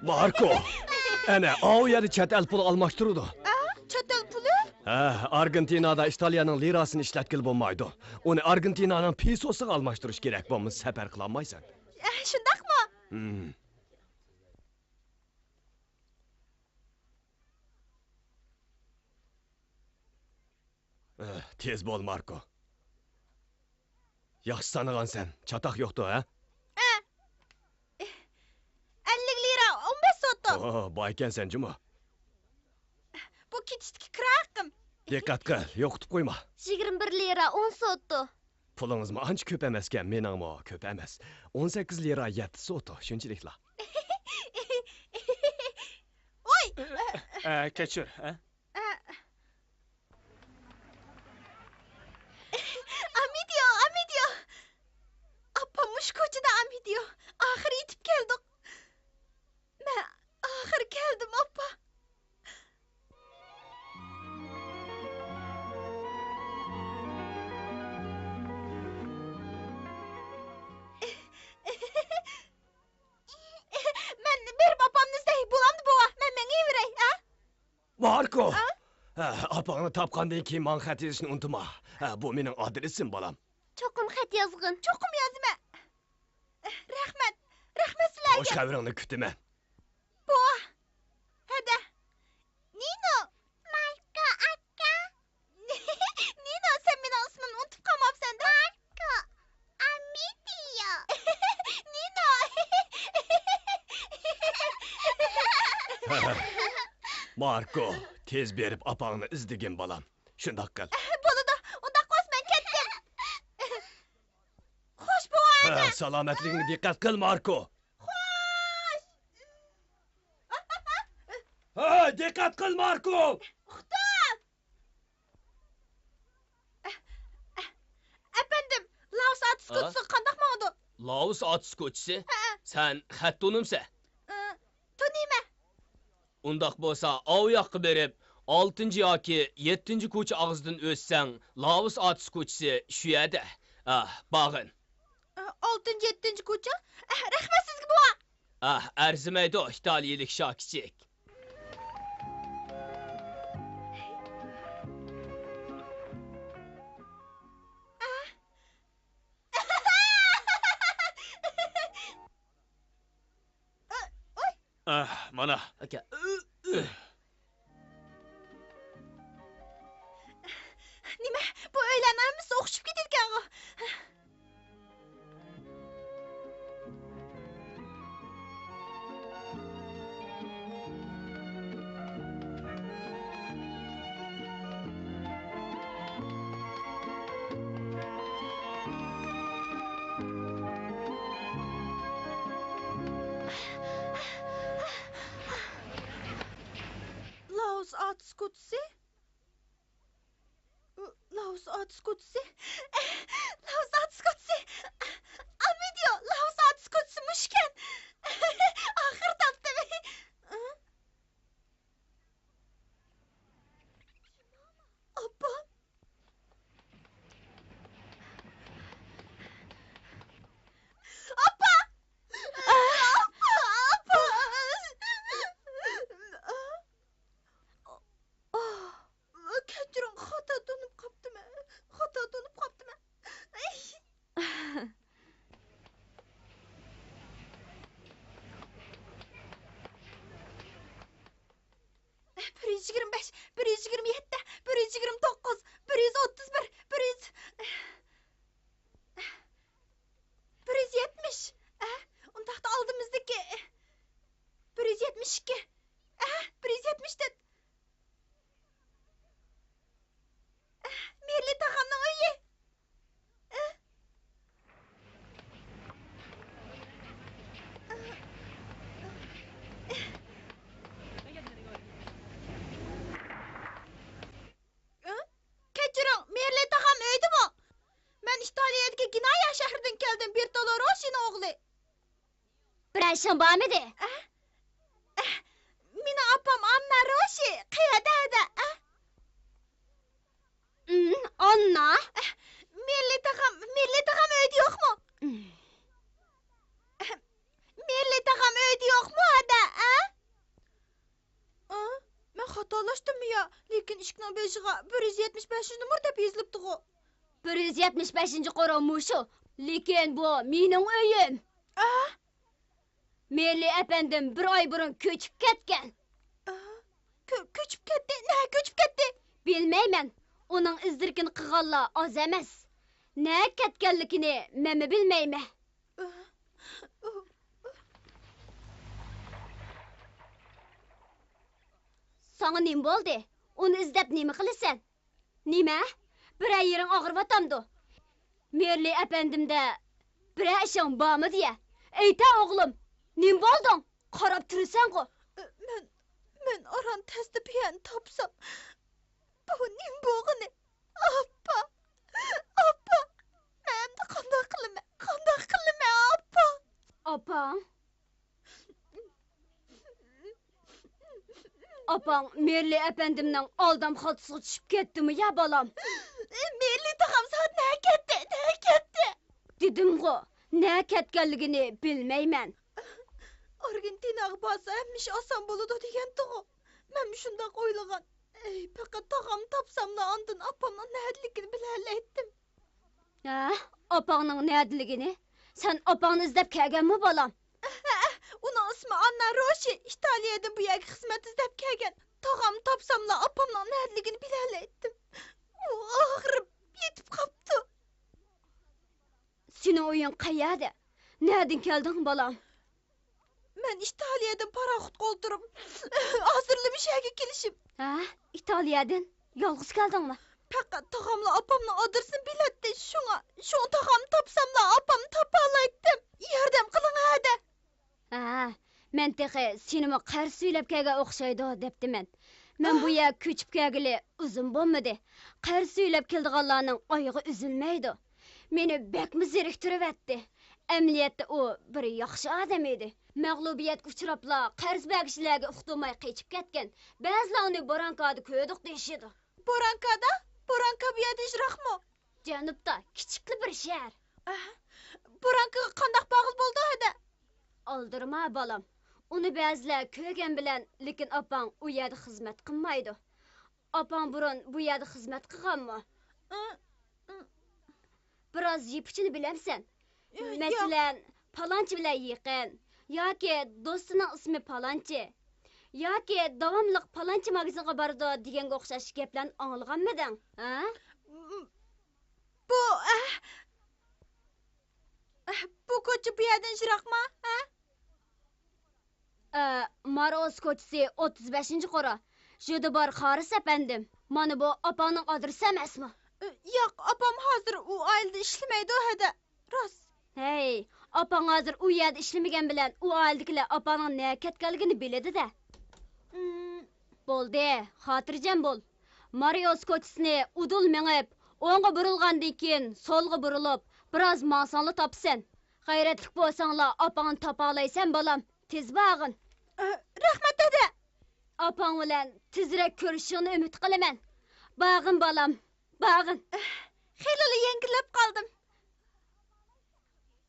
Marko, ana o yerda chet el puli almashtiruvdi. Chet el puli? Ha, Argentinada İtalyanın lirasını işletkil bo'lmaydi. Uni Argentinanın pesosiga almashtirish kerak bo'lmasa safar qila olmaysan. Shundaqmi? Tez bo'l, Marko. Yaxshi tanigansan, chataq yo'qdi, ha? 50 lira 15 so'tdi. Boy ekansan, juma. Bu ketishdiki kira haqqim. Diqqat qil, yo'qitib qo'yma. 21 lira 10 so'tdi. Pulingizmi ancha ko'p emaskan, meningmi ko'p emas. 18 lira 7 so'tdi, shunchalikla. Oy! Kechir, ha? Amidio. Appa mush ko'chada Amidio. Oxir yetib keldik. Men oxir keldim, appa. Men berib opamni izday bo'lamdi, bova. Men menga yurey, ha? Marko! Apangni topgandan keyin men xat yozishni unutma. Bu mening adresim, bolam. Cho'qim xat yozg'in. Cho'qim yozma. Rahmat sizlarga. Xo'sh xabaringni kutaman. Bova. Hadi. Nino. Marko aka. Nino, sen mening ismimni unutib qolmabsan-da. Marko. Amidio. Nino. Marko, tez berib apangni izdigin, bolam. Shundoq qil. Bo'ladi. Unda qo's, men ketdim. Xo'sh, bova. Salomatligingga diqqat qil, Marko. Xo'sh. Diqqat qil, Marko. Efendim, Laos atışkoçusu qandaq mağdu? Laos atış ko'chisi? Sen xat tunimsa? Tuniyman. Undaq bo'lsa, o yoqqa berib, 6 yoki 7 ko'cha og'zidan o'tsang, Laos atış ko'chisi shu yerda. Bag'in. 6-7 ko'cha? Rahmat sizga, bova. Arzimaydi italiyalik shokichik. Mana. Aka. Nima? Bu o'ylanamiz, o'xshib ketilgan o. Laos atışkoçusu? Laos atışkoçusu? Laos atışkoçusu? Amidio, Laos atışkoçusu müşken. Ahır taptım. Abba. Abba. Kechiring, xato donib qoptimi? Bir 125, 127, 129, 131, 170. Undaqda oldimizdagi 172. 170 Merli tağamның үйі. Kechiring, Merli tağam öydü mü? Ben İtaliyadagi Ginaya şəhridən keldim, Bertolo Rossi'nin oğlu. Bir işin bormidi? Meni opam Anna Rossi qayerda? Anna. Merli tağam öydü yok mu? Merli tağam öydü yok mu hada? açtım ya. Lekin eshikning beshiga 175 numar deb yozilibdi-ku. 175 qora muşu. Lekin bu mening uyim. Ah, Merli efendim bir ay burun köçüp ketken. ko'chib ketdi. Ne ko'chib ketdi? Bilmeymen. Onun izdirkini qıgalla az emas. Ne ketkenlikini memi bilmeyme. Sana nim boldu? Onu izlep nimi kılısan? Nime? Bir ay yerin ağırvatamdı. Merli efendimde bir ay işin bağımı diye. Eyte oğlum, nim boldun? Karab türüsen ko. Men aran testi piyan tapsam. Bu nim bo'g'ini. Appa. Appa. Men de qanday qilime appa. Apang? Apang Merli efendimden aldam haltısına düşüp gitti mi ya balam? Merli tağam saat ne ketdi? Dedim ko, ne ketkenligini bilmeymen. Argentinaga borsa hemmish oson bo'ladi degan-ku. Men shunday o'ylagan. Faqat tog'am topsamla andin appamning nədligini bilalaytdim. Ha, apangның nədligini? Sen apangni izlep kelgen mi balam? Uning ismi Anna Roshi. İtaliyadan bu yerga xizmat izlab kelgan. Tog'am topsamla appamning nədligini bilalaytdim. U og'rib yetib qopti. Senin oyun qayerda? Nereden geldin balam? Men İtaliyadan paraxut qoldirib, hazırlamış yerga kelishim. Ha, İtalya'dan yalğız geldin mi? Faqat tog'amla appamning adresini bilatdi. Şoň tog'am topsamla appamni topalaytdim. Yordam qiling hada. Ha, men tehi senimi qar söylep kelge o'xshaydi depdimen. Men bu yer köçüp kelgili uzun bo'lmadi. Qar söylep keldiganlarning oyog'i üzülmeydi. Meni bekmi zeriktirib etdi. Emniyette o bir yaxshi adam edi. Mag'lubiyatga uchrabla qarz bergishilarga uqtirmay qechib ketgan. Ba'zilarni Borankada ko'rdik deyishidi. Borankada? Boranka bu yerda ijroqmi? Janubda kichikli bir shahar. Borankaga qandaq bag'il bo'ldi hada? Aldırma balam. Uni ba'zilar ko'rgan bilan, lekin opang u yerda xizmat qilmaydi. Opang burun bu yerda xizmat qilganmi? Biraz yipichini bilamsan. Masalan, palonchi bilan yaqin yoki do'stining ismi palonchi yoki davomliq palonchi magazinga bordi deganga o'xshash gaplarni anglaganmiding? Ha? Bu ko'cha bu yerdan yiroqmi? Maroz ko'chasi 35-qora. Juda bor Haris efendim. Mana bu opangning adresi emasmi? Yo'q, opam hozir u oilada ishlamaydi hada. Rost. Hey, opang hozir u yerda ishlamagan bilan u oiladagilar opangning nega ketganligini biladi-da. Bo'ldi, xotirjam bo'l. Marios ko'chasini udul mengib, o'ngga burilgandan keyin so'lga burilib, biroz mansonli topsan. G'ayratlik bo'lsanglar, opangni topa olaysan bolam. Tez bag'in. Rahmat dada. Opang bilan tezroq ko'rishingni umid qilaman. Bag'in bolam, bag'in. Xeyli yengillab qoldim.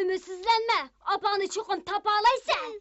Ümidsizlenme, opangni chuqur topa olaysan.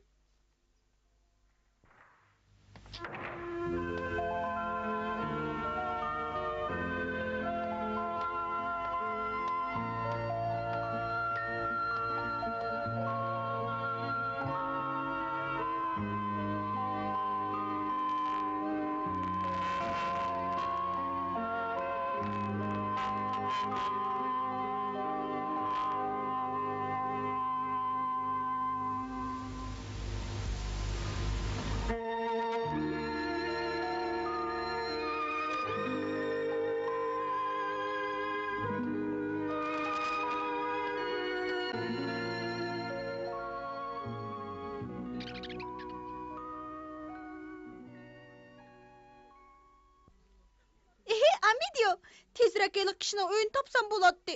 Amidio, tezroq kelib kishini o'yin topsam bo'ladi.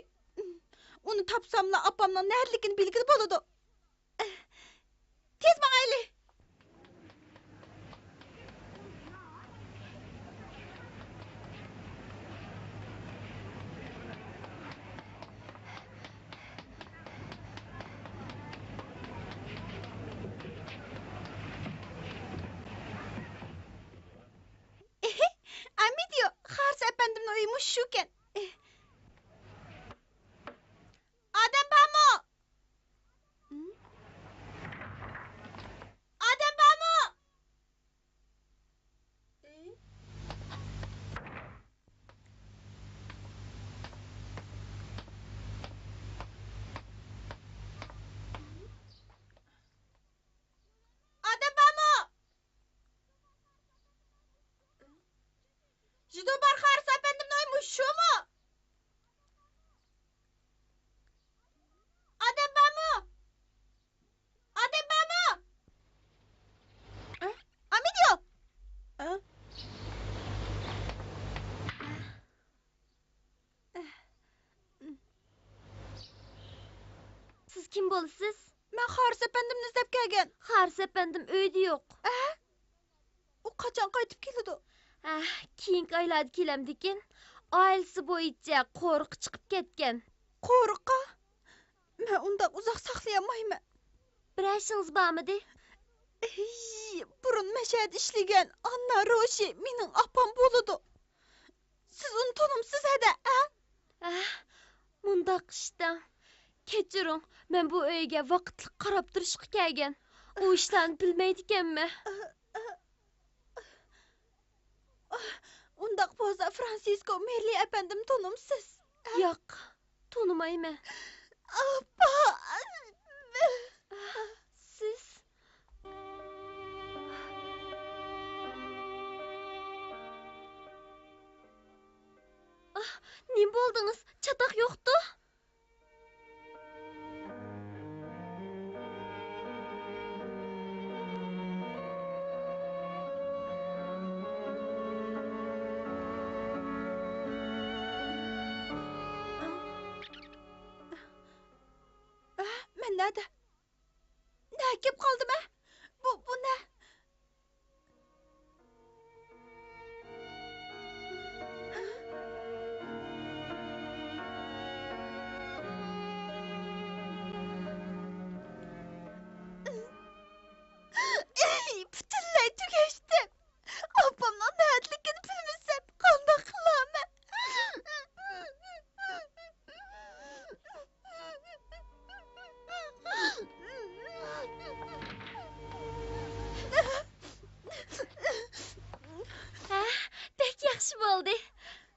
Uni topsamla opamning nærligini bilgili bo'ladi. Tez mangayli. Uymuş şuken. Adem bamo. Adem bamo. Adem bamo. Jido barxar efendim uymuş şu mu? Adem bamo. Adem bamo. Amidio. Siz kim bolsiz? Men Haris efendimni izlep kelgen. Haris efendim öyde yok. O kaçan qaytıp keldi? Keyinki aylarda kelemdikin. Ailesi boyunca qo'rq chiqib ketgan. Qo'rqa? Men unda uzoq saqlayamayman. Bir ashingiz bormidi? Burun meşed işligen Anna Roshi mening apam boludu. Siz uni tanımsiz hede, Mundaq ishda. Kechiring, men bu uyga vaqtli qarab turishga kelgan. U ishlarni bilmaydi ekanman. Undaq bo'lsa Francisco Merli efendim tanımsiz. Yo'q, tanimayman. Apa. Siz nim bo'ldingiz? Chataq yo'qdi? Men nerede? Ne kep kaldım ha? Bu ne? Bütünlüğü tükeştim. Apamdan neredlikini bilmişsem kanda kılamam. Pek yaxshi bo'ldi.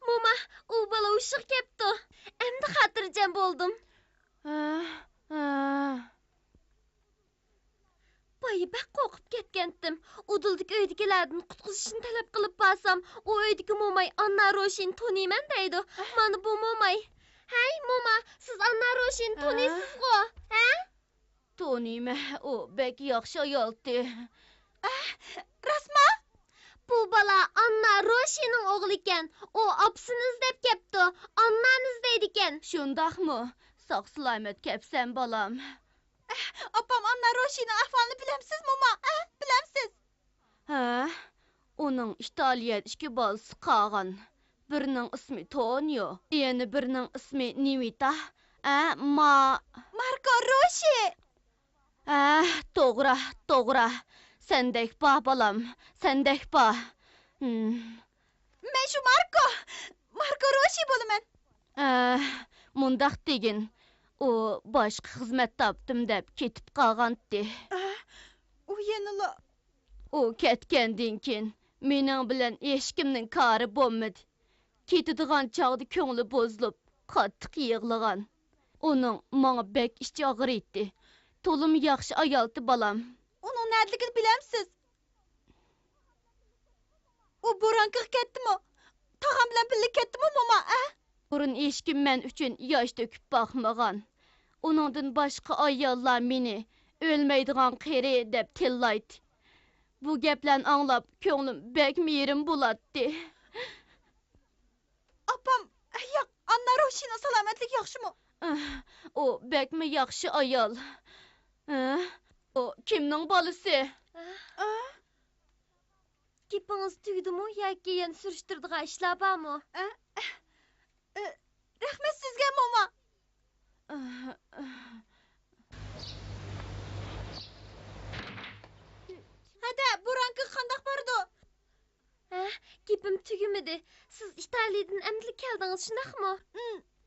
Moma, u bola ushiq kepti. Endi xotirjam bo'ldim. Boyibaq qo'rqib ketgandim. Udildik uydagilardan qutqizishni talab qilib borsam, u uydagi momay Anna Roshini taniyman deydi. Mana bu momay. Hey moma, siz Anna Roshini taniysiz-ku? Taniyman. U bek yaxshi ayoldi. Rasma? Bu bala Anna Roshining o'g'li ekan. O opsini izlab kepti. Annani izlaydi ekan. Shundaqmi? Sog' salomat kepsan bolam. Apam Anna Roshi'nin ahvalini bilemsiz mama? Bilemsiz. Uning İtaliyada ikki bolasi qolgan. Birining ismi Tonio, yana birining ismi Nivita. Marco Roshi. To'g'ri. Sendek ba bolam, sendek ba. Men şu Marco Roshi bo'laman. Mundaq degin. U boshqa xizmat topdim deb ketib qolgandi. U yenila. U ketgandan keyin mening bilan hech kimning kori bo'lmadi. Ketadigan chog'da ko'ngli bozilib, qattiq yig'lagan. Uning menga bek ichi og'riydi. To'lim yaxshi ayoldi bolam. Onun neredikini bilemsiz. O boran kız ketdi mi? Tağam bilen birlik ketdi mi mama? Burun hech kim men uchun yosh to'kib boqmagan. Uningdan boshqa ayollar meni o'lmaydigan qeri deb tillaydi. Bu gaplarni anglab ko'nglim bek merim bo'ladi. Apam, yo'q, Anna Roshi'ning salomatlik yaxshi mi? O bekmi yaxshi ayol. O kimning bolasi? Gapingiz tugdimi yoki yana surishtirdigan ishlar bormi? Rahmet sizga mama. Hadi, boran kız qandaq bordi? Gapim tugmadi. Siz İtaliya'dan emdilik keldiniz, şundaqmı?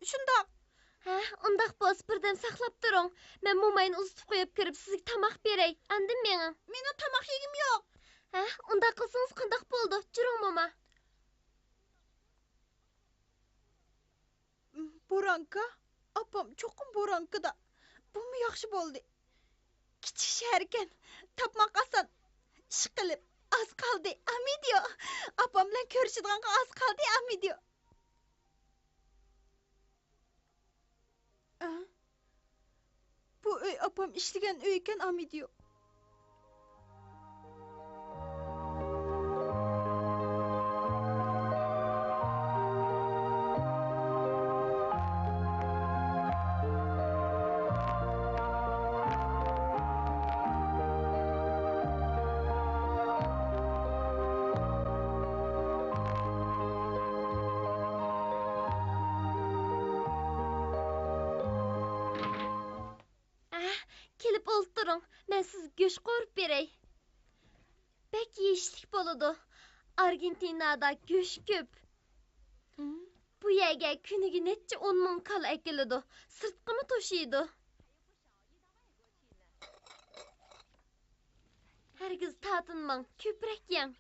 Şundaq. Ha, undaq bolsa birden saqlap turing. Men momayni uzatib qo'yib kirib sizga tamoq beray. Andim meni. Mening tamoq yegim yo'q. Ha, undaq qilsangiz qandaq bo'ldi? Juring moma. Boranka? Apam cho'qim borankada. Bumi yaxshi bo'ldi. Kichik shahar ekan. Topmoq oson. Ish qilib az qoldi. Amidio. Apam bilan ko'rishadigan az qoldi. Amidio. Bu uy apam ishlagan uy ekan, Amidio. Kelib o'ltiring. Men sizga go'sht qo'rib beray. Bek yeyishlik bo'ladi. Argentinada go'sht ko'p. Bu yerga kuniga necha 10 ming kal ekiladi. Sirtqimi to'shiydi. Hargiz tatinmang, ko'proq yeng.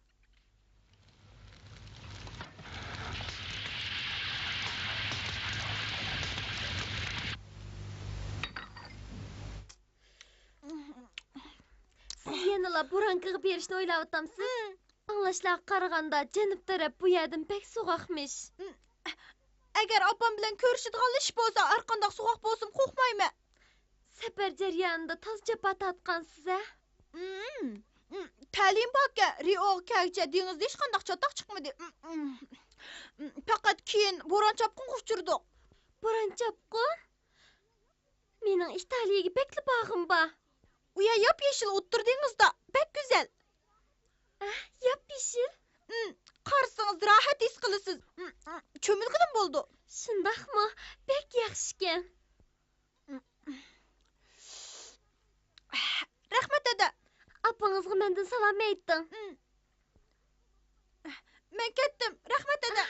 Siz yanala buranqiga berishni o'ylayaptamsiz? Anglashlarga qaraganda janub taraf bu yerdan pek so'g'aqmish. Agar opam bilan ko'rishadigan ish bo'lsa, har qanday so'g'aq bo'lsin, qo'rqmayman. Safar jarayonida toz japat atqansiz-a? Ta'lim baka, Rio kagcha dengizda hech qanday chatoq chiqmadi. Faqat keyin bo'ron chopqin uchirdik. Bo'ron chopqin? Mening Italiyaga bekli bag'im bor. U yer yop-yeshil o'ttir dengizda, bek go'zal. Yop-yeshil? Qarasangiz rohat his qilasiz. Cho'milqidim bo'ldi. Shundaqmi? Bek yaxshi ekan. Rahmat dada. Apangizga mendan salom ayting. Men ketdim. Rahmat dada.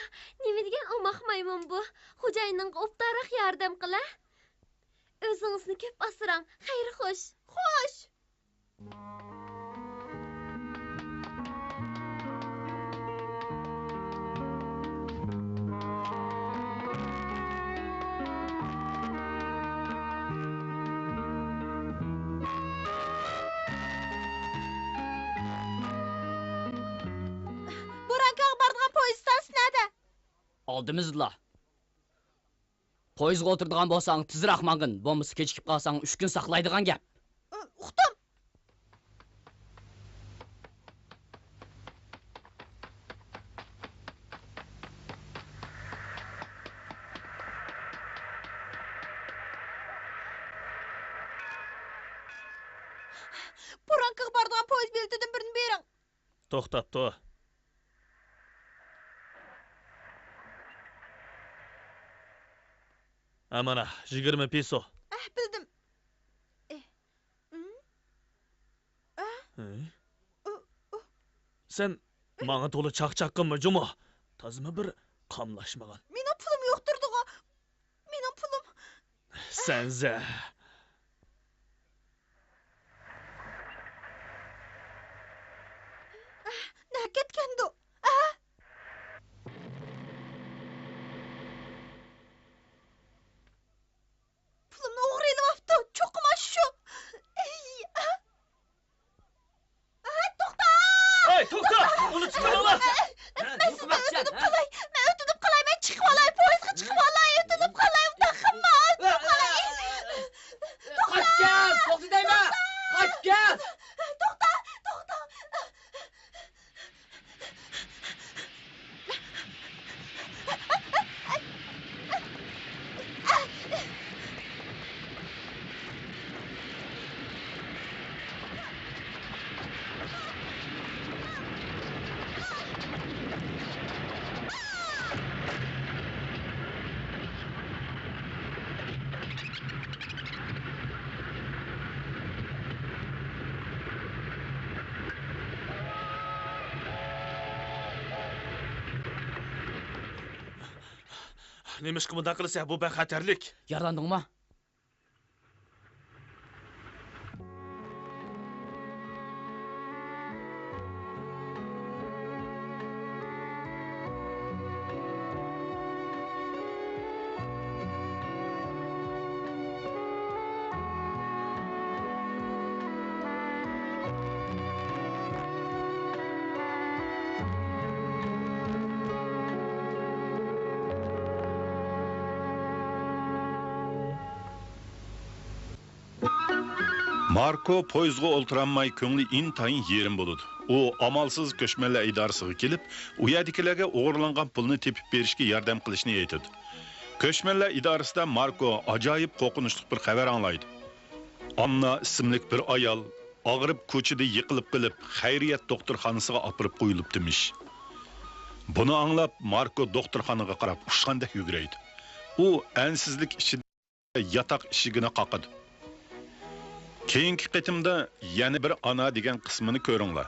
Nima degan omoq maymun bu? Xo'jayiningga o'ptaroq yordam qila. O'zingizni ko'p asrang. Xayr xo'sh. Xo'sh. Burankaga boradigan poyezd stansiya nerede? Oldimizda. Poyizga o'tiradigan bo'lsang, tezroq mangin. Bo'lmasa kechikib qolsang 3 kun saqlaydigan gap. Uqdim. Burankaga boradigan poyezd biletidan birini bering. To'xtatdi. Amana 20 peso. Bildim. Sen bana to'la chaqchaqqinmi, Juma? Tazmi bir qamlashmagan. Mening pulim yo'qtirdi-ku. Mening pulim. Senza. Ne ketgandi? Pulimni o'g'irlayapti. Cho'qim shu. To'xta! Hey, to'xta! Uni chiqarlar. Men o'tib qolay. Men chiqib olay. Poyezdga chiqib olay. O'tib qolay. Taqimma. Qochgan! To'xta deyman! Qochgan! To'xta. Nemishqa bunday qilsa, bu bexatarlik. Yaralandingmi? Marko poyizga o'ltiranmay ko'ngli intayin yerim bo'ladi. U amalsiz ko'chmanlar idorasiga kelib, u yerdagilarga o'g'irlangan pulni tepib berishga yordam qilishni aytadi. Ko'chmanlar idorasida Marko ajoyib qo'rqinchli bir xabar anglaydi. Anna ismli bir ayol og'rib ko'chada yiqilib qilib, xayriyat doktorxonasiga olib qo'yilibdimish. Buni anglab Marko doktorxonaga qarab ushgandek yuguraydi. U ansizlik ichida yotoq eshigini qoqadi. Keyingi qitimda yana bir ana degan qismini ko'ringlar.